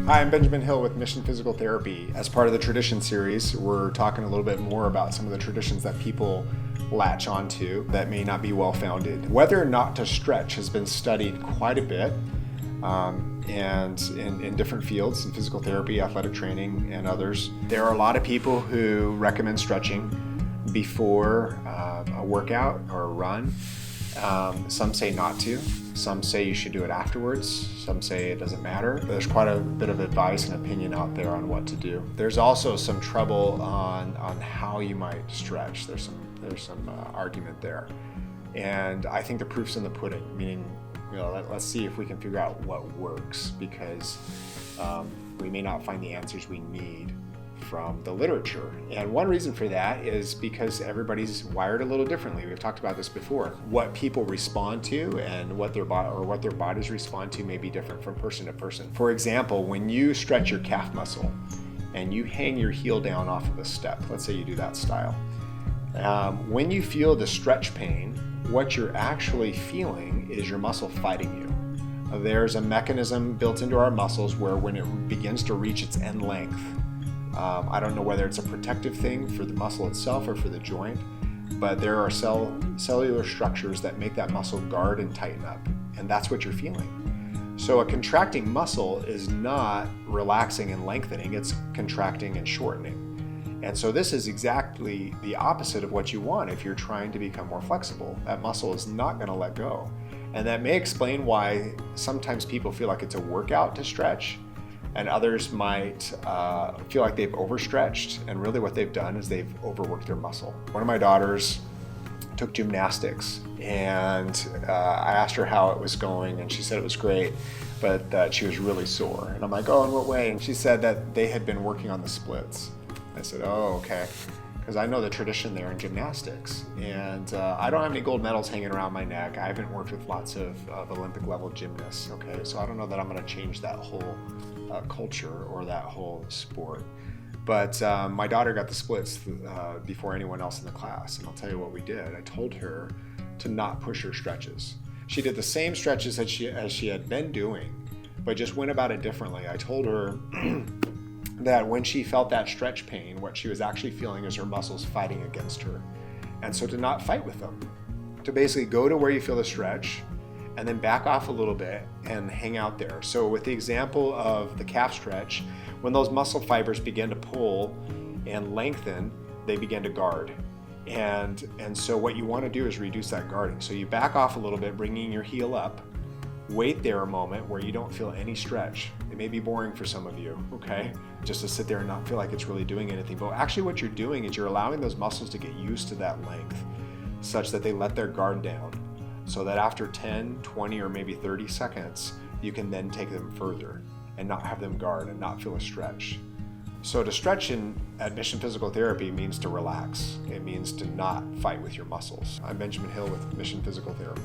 Hi, I'm Benjamin Hill with Mission Physical Therapy. As part of the tradition series, we're talking a little bit more about some of the traditions that people latch onto that may not be well-founded. Whether or not to stretch has been studied quite a bit, and in different fields, in physical therapy, athletic training, and others. There are a lot of people who recommend stretching before a workout or a run. Some say not to. Some say you should do it afterwards. Some say it doesn't matter. There's quite a bit of advice and opinion out there on what to do. There's also some trouble on how you might stretch. There's some argument there, and I think the proof's in the pudding. Meaning, let's see if we can figure out what works, because we may not find the answers we need from the literature. And one reason for that is because everybody's wired a little differently. We've talked about this before. What people respond to and what their bodies respond to may be different from person to person. For example, when you stretch your calf muscle and you hang your heel down off of a step, let's say you do that style, when you feel the stretch pain, what you're actually feeling is your muscle fighting you. There's a mechanism built into our muscles where when it begins to reach its end length, I don't know whether it's a protective thing for the muscle itself or for the joint, but there are cellular structures that make that muscle guard and tighten up, and that's what you're feeling. So a contracting muscle is not relaxing and lengthening, it's contracting and shortening. And so this is exactly the opposite of what you want if you're trying to become more flexible. That muscle is not going to let go. And that may explain why sometimes people feel like it's a workout to stretch, and others might feel like they've overstretched, and really what they've done is they've overworked their muscle. One of my daughters took gymnastics, and I asked her how it was going, and she said it was great, but that she was really sore. And I'm like, oh, in what way? And she said that they had been working on the splits. I said, oh, okay, because I know the tradition there in gymnastics, and I don't have any gold medals hanging around my neck. I haven't worked with lots of Olympic level gymnasts, okay? So I don't know that I'm gonna change that whole culture or that whole sport. But my daughter got the splits before anyone else in the class, and I'll tell you what we did. I told her to not push her stretches. She did the same stretches as she had been doing, but just went about it differently. I told her that when she felt that stretch pain, what she was actually feeling is her muscles fighting against her. And so to not fight with them, to basically go to where you feel the stretch and then back off a little bit and hang out there. So with the example of the calf stretch, when those muscle fibers begin to pull and lengthen, they begin to guard. And so what you want to do is reduce that guarding. So you back off a little bit, bringing your heel up, wait there a moment where you don't feel any stretch. It may be boring for some of you, okay? Just to sit there and not feel like it's really doing anything. But actually what you're doing is you're allowing those muscles to get used to that length such that they let their guard down, so that after 10, 20, or maybe 30 seconds, you can then take them further and not have them guard and not feel a stretch. So to stretch at Mission Physical Therapy means to relax. It means to not fight with your muscles. I'm Benjamin Hill with Mission Physical Therapy.